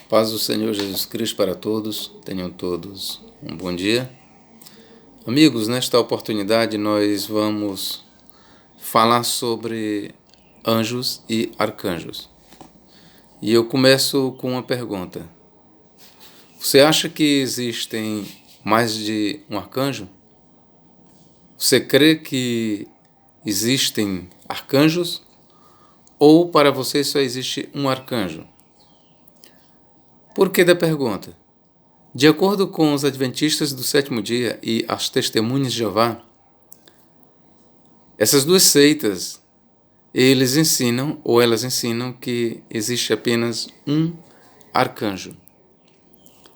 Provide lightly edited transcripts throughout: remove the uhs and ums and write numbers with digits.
Paz do Senhor Jesus Cristo para todos, tenham todos um bom dia. Amigos, nesta oportunidade nós vamos falar sobre anjos e arcanjos. E eu começo com uma pergunta. Você acha que existem mais de um arcanjo? Você crê que existem arcanjos? Ou para você só existe um arcanjo? Por que da pergunta? De acordo com os adventistas do sétimo dia e as testemunhas de Jeová, essas duas seitas, elas ensinam que existe apenas um arcanjo.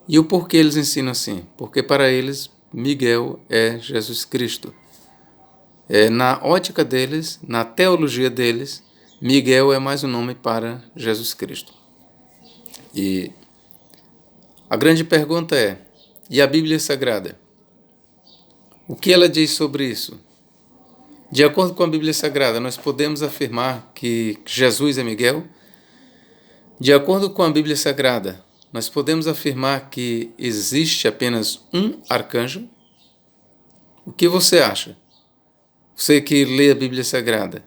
E o porquê eles ensinam assim? Porque para eles, Miguel é Jesus Cristo. Na ótica deles, na teologia deles, Miguel é mais um nome para Jesus Cristo. E a grande pergunta é, e a Bíblia Sagrada? O que ela diz sobre isso? De acordo com a Bíblia Sagrada, nós podemos afirmar que Jesus é Miguel? De acordo com a Bíblia Sagrada, nós podemos afirmar que existe apenas um arcanjo? O que você acha? Você que lê a Bíblia Sagrada,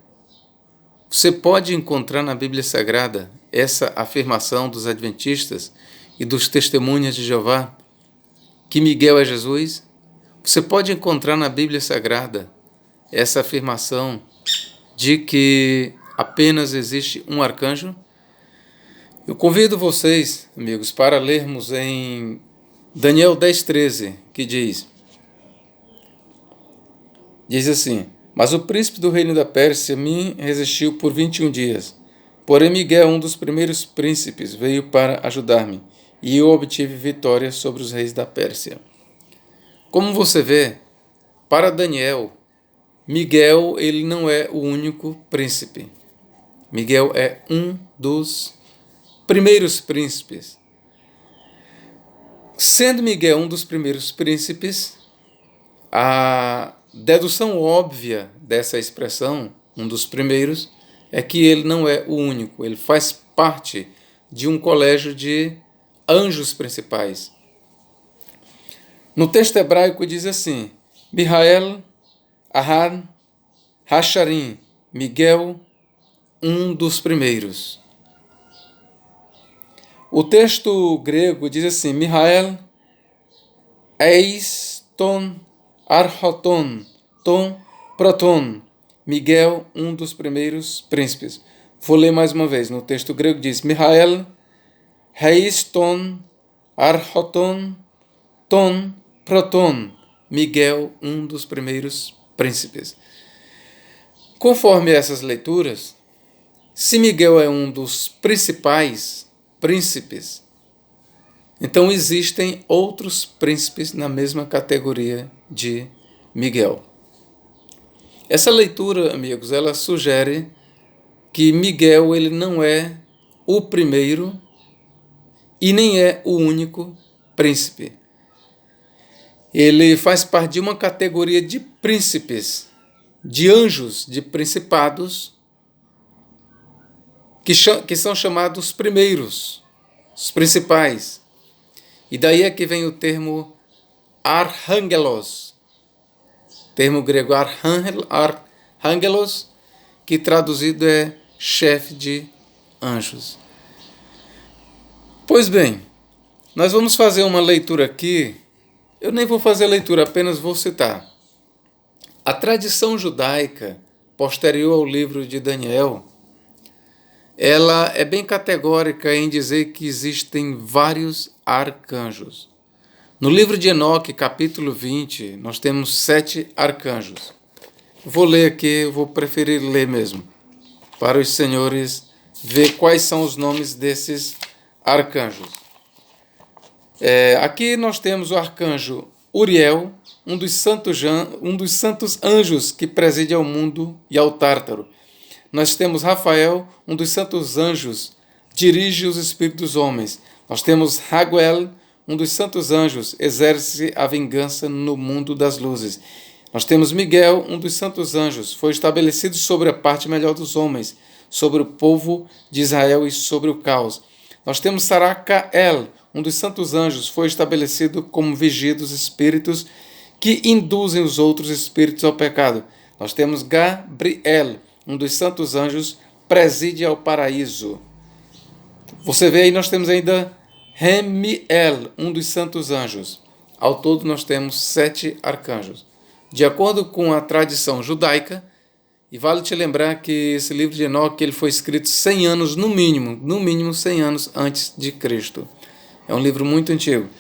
você pode encontrar na Bíblia Sagrada essa afirmação dos adventistas e dos testemunhas de Jeová, que Miguel é Jesus? Você pode encontrar na Bíblia Sagrada essa afirmação de que apenas existe um arcanjo? Eu convido vocês, amigos, para lermos em Daniel 10:13, que diz assim: Mas o príncipe do reino da Pérsia me resistiu por 21 dias. Porém Miguel, um dos primeiros príncipes, veio para ajudar-me, e eu obtive vitória sobre os reis da Pérsia. Como você vê, para Daniel, Miguel ele não é o único príncipe. Miguel é um dos primeiros príncipes. Sendo Miguel um dos primeiros príncipes, a dedução óbvia dessa expressão, um dos primeiros, é que ele não é o único. Ele faz parte de um colégio de anjos principais. No texto hebraico diz assim: Mihael, Ahad, Hasharim, Miguel, um dos primeiros. O texto grego diz assim: Mihael, Eis, Ton, Arhoton, Ton, Proton, Miguel, um dos primeiros príncipes. Vou ler mais uma vez. No texto grego diz: Mihael, Eis, Ton, Arhoton, Ton, Proton, Miguel, um dos primeiros príncipes. Conforme essas leituras, se Miguel é um dos principais príncipes, então existem outros príncipes na mesma categoria de Miguel. Essa leitura, amigos, ela sugere que Miguel ele não é o primeiro e nem é o único príncipe. Ele faz parte de uma categoria de príncipes, de anjos, de principados, que são chamados primeiros, os principais. E daí é que vem o termo archangelos, termo grego archangelos, que traduzido é chefe de anjos. Pois bem, nós vamos fazer uma leitura aqui. Eu nem vou fazer a leitura, apenas vou citar. A tradição judaica, posterior ao livro de Daniel, ela é bem categórica em dizer que existem vários arcanjos. No livro de Enoque, capítulo 20, nós temos 7 arcanjos. Vou ler aqui, eu vou preferir ler mesmo, para os senhores ver quais são os nomes desses arcanjos. Aqui nós temos o arcanjo Uriel, um dos santos anjos que preside ao mundo e ao Tártaro. Nós temos Rafael, um dos santos anjos, dirige os espíritos dos homens. Nós temos Raguel, um dos santos anjos, exerce a vingança no mundo das luzes. Nós temos Miguel, um dos santos anjos, foi estabelecido sobre a parte melhor dos homens, sobre o povo de Israel e sobre o caos. Nós temos Saracael, um dos santos anjos, foi estabelecido como vigia dos espíritos que induzem os outros espíritos ao pecado. Nós temos Gabriel, um dos santos anjos, preside ao paraíso. Você vê aí, nós temos ainda Remiel, um dos santos anjos. Ao todo, nós temos 7 arcanjos. De acordo com a tradição judaica, e vale te lembrar que esse livro de Enoque ele foi escrito 100 anos, no mínimo 100 anos antes de Cristo. É um livro muito antigo.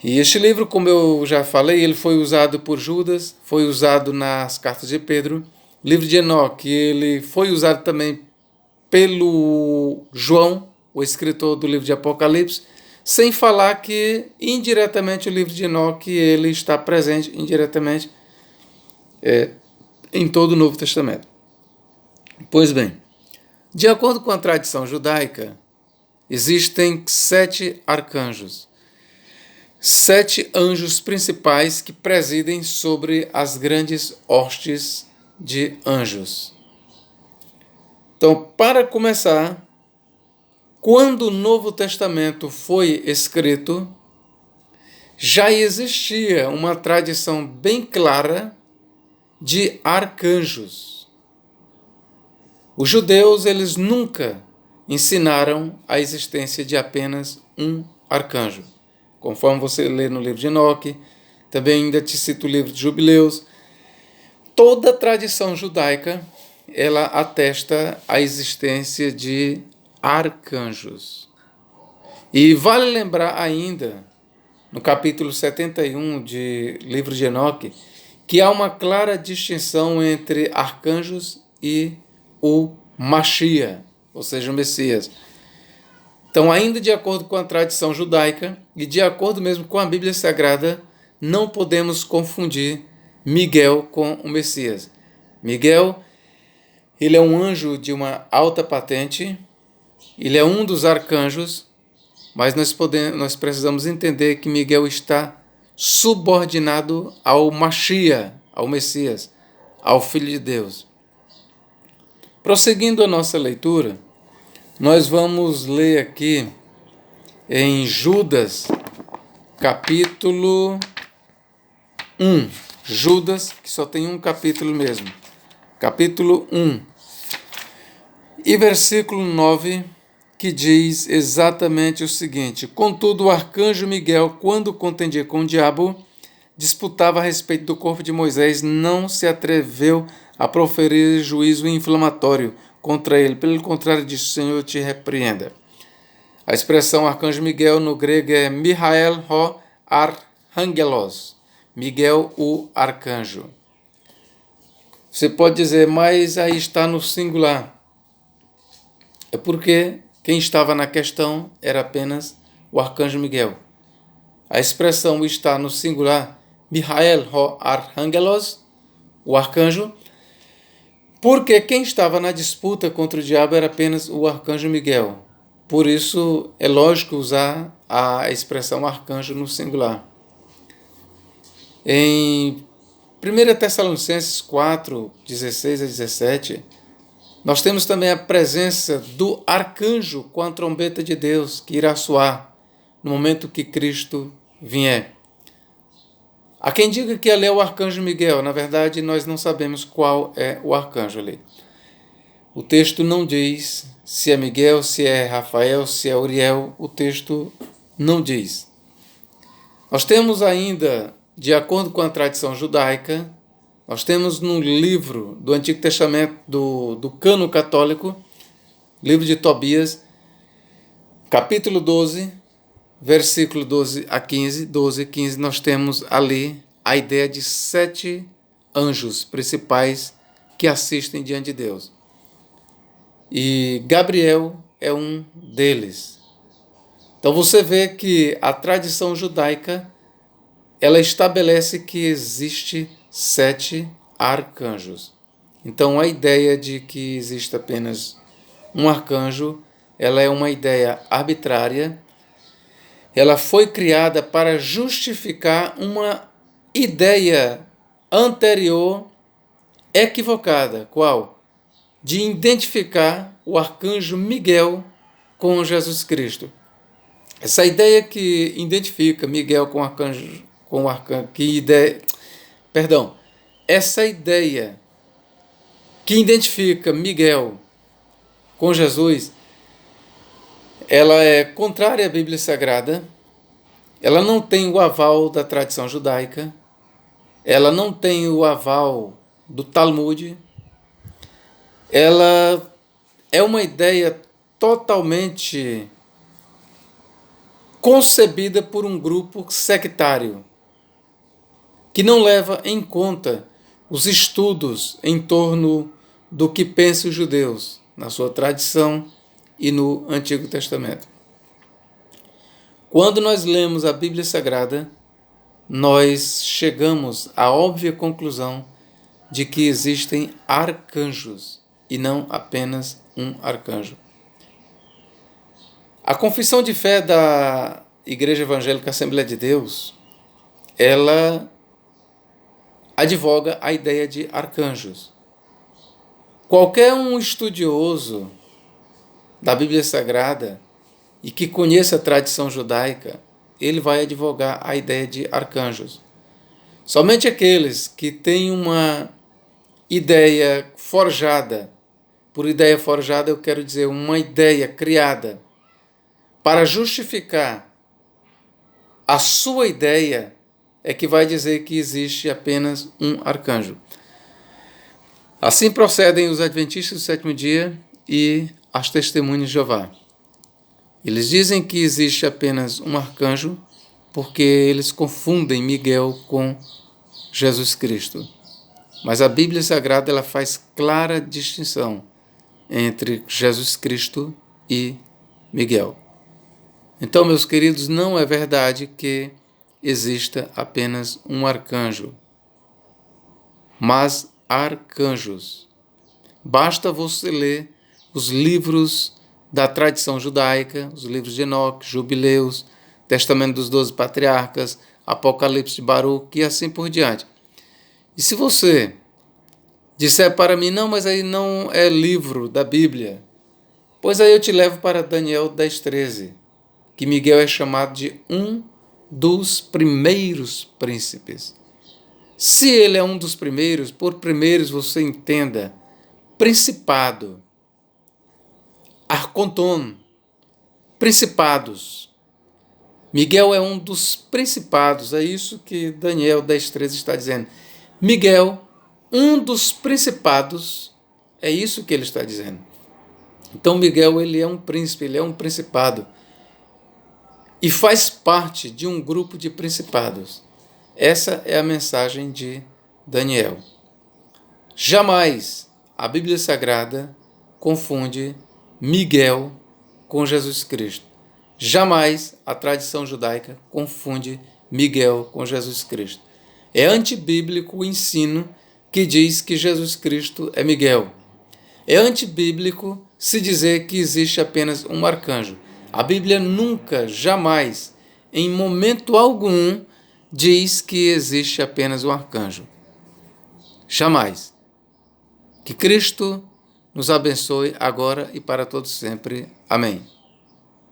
E este livro, como eu já falei, ele foi usado por Judas, foi usado nas cartas de Pedro. O livro de Enoque, ele foi usado também pelo João, o escritor do livro de Apocalipse, sem falar que indiretamente o livro de Enoque ele está presente indiretamente em todo o Novo Testamento. Pois bem, de acordo com a tradição judaica, existem 7 arcanjos, 7 anjos principais que presidem sobre as grandes hostes de anjos. Então, para começar, quando o Novo Testamento foi escrito, já existia uma tradição bem clara de arcanjos. Os judeus, eles nunca ensinaram a existência de apenas um arcanjo. Conforme você lê no livro de Enoque, também ainda te cito o livro de Jubileus, toda a tradição judaica, ela atesta a existência de arcanjos. E vale lembrar ainda, no capítulo 71 de livro de Enoque, que há uma clara distinção entre arcanjos e o Mashiach, ou seja, o Messias. Então, ainda de acordo com a tradição judaica e de acordo mesmo com a Bíblia Sagrada, não podemos confundir Miguel com o Messias. Miguel, ele é um anjo de uma alta patente, ele é um dos arcanjos, mas nós precisamos entender que Miguel está subordinado ao Mashiach, ao Messias, ao Filho de Deus. Prosseguindo a nossa leitura, nós vamos ler aqui em Judas, capítulo 1. Judas, que só tem um capítulo mesmo. Capítulo 1. E versículo 9, que diz exatamente o seguinte: Contudo, o arcanjo Miguel, quando contendia com o diabo, disputava a respeito do corpo de Moisés, não se atreveu a proferir juízo inflamatório contra ele. Pelo contrário, disse: Senhor, te repreenda. A expressão arcanjo Miguel no grego é Mihael ho Archangelos. Miguel, o arcanjo. Você pode dizer, mas aí está no singular. É porque quem estava na questão era apenas o arcanjo Miguel. A expressão está no singular, Mihael ho Archangelos, o arcanjo, porque quem estava na disputa contra o diabo era apenas o arcanjo Miguel. Por isso é lógico usar a expressão arcanjo no singular. Em 1 Tessalonicenses 4, 16 a 17, nós temos também a presença do arcanjo com a trombeta de Deus que irá soar no momento que Cristo vier. Há quem diga que ali é o arcanjo Miguel. Na verdade, nós não sabemos qual é o arcanjo ali. O texto não diz se é Miguel, se é Rafael, se é Uriel. O texto não diz. Nós temos ainda, de acordo com a tradição judaica, nós temos no livro do Antigo Testamento, do Cânon Católico, livro de Tobias, capítulo 12, versículo 12 a 15, nós temos ali a ideia de 7 anjos principais que assistem diante de Deus. E Gabriel é um deles. Então você vê que a tradição judaica, ela estabelece que existe 7 arcanjos. Então a ideia de que existe apenas um arcanjo, ela é uma ideia arbitrária. Ela foi criada para justificar uma ideia anterior equivocada. Qual? De identificar o arcanjo Miguel com Jesus Cristo. Essa ideia que identifica Miguel com o arcanjo, essa ideia que identifica Miguel com Jesus, ela é contrária à Bíblia Sagrada, ela não tem o aval da tradição judaica, ela não tem o aval do Talmud, ela é uma ideia totalmente concebida por um grupo sectário, que não leva em conta os estudos em torno do que pensam os judeus na sua tradição e no Antigo Testamento. Quando nós lemos a Bíblia Sagrada, nós chegamos à óbvia conclusão de que existem arcanjos e não apenas um arcanjo. A confissão de fé da Igreja Evangélica Assembleia de Deus, ela advoga a ideia de arcanjos. Qualquer um estudioso da Bíblia Sagrada e que conheça a tradição judaica, ele vai advogar a ideia de arcanjos. Somente aqueles que têm uma ideia forjada, por ideia forjada eu quero dizer uma ideia criada para justificar a sua ideia, é que vai dizer que existe apenas um arcanjo. Assim procedem os adventistas do sétimo dia e as testemunhas de Jeová. Eles dizem que existe apenas um arcanjo porque eles confundem Miguel com Jesus Cristo. Mas a Bíblia Sagrada ela faz clara distinção entre Jesus Cristo e Miguel. Então, meus queridos, não é verdade que exista apenas um arcanjo, mas arcanjos. Basta você ler os livros da tradição judaica, os livros de Enoque, Jubileus, Testamento dos 12 Patriarcas, Apocalipse de Baruque e assim por diante. E se você disser para mim, não, mas aí não é livro da Bíblia, pois aí eu te levo para Daniel 10:13, que Miguel é chamado de um dos primeiros príncipes. Se ele é um dos primeiros, por primeiros você entenda principado, arconton, principados. Miguel é um dos principados, é isso que Daniel 10:13 está dizendo. Miguel, um dos principados, é isso que ele está dizendo. Então Miguel ele é um príncipe, ele é um principado e faz parte de um grupo de principados. Essa é a mensagem de Daniel. Jamais a Bíblia Sagrada confunde Miguel com Jesus Cristo. Jamais a tradição judaica confunde Miguel com Jesus Cristo. É antibíblico o ensino que diz que Jesus Cristo é Miguel. É antibíblico se dizer que existe apenas um arcanjo. A Bíblia nunca, jamais, em momento algum, diz que existe apenas um arcanjo. Jamais. Que Cristo nos abençoe agora e para todos sempre. Amém.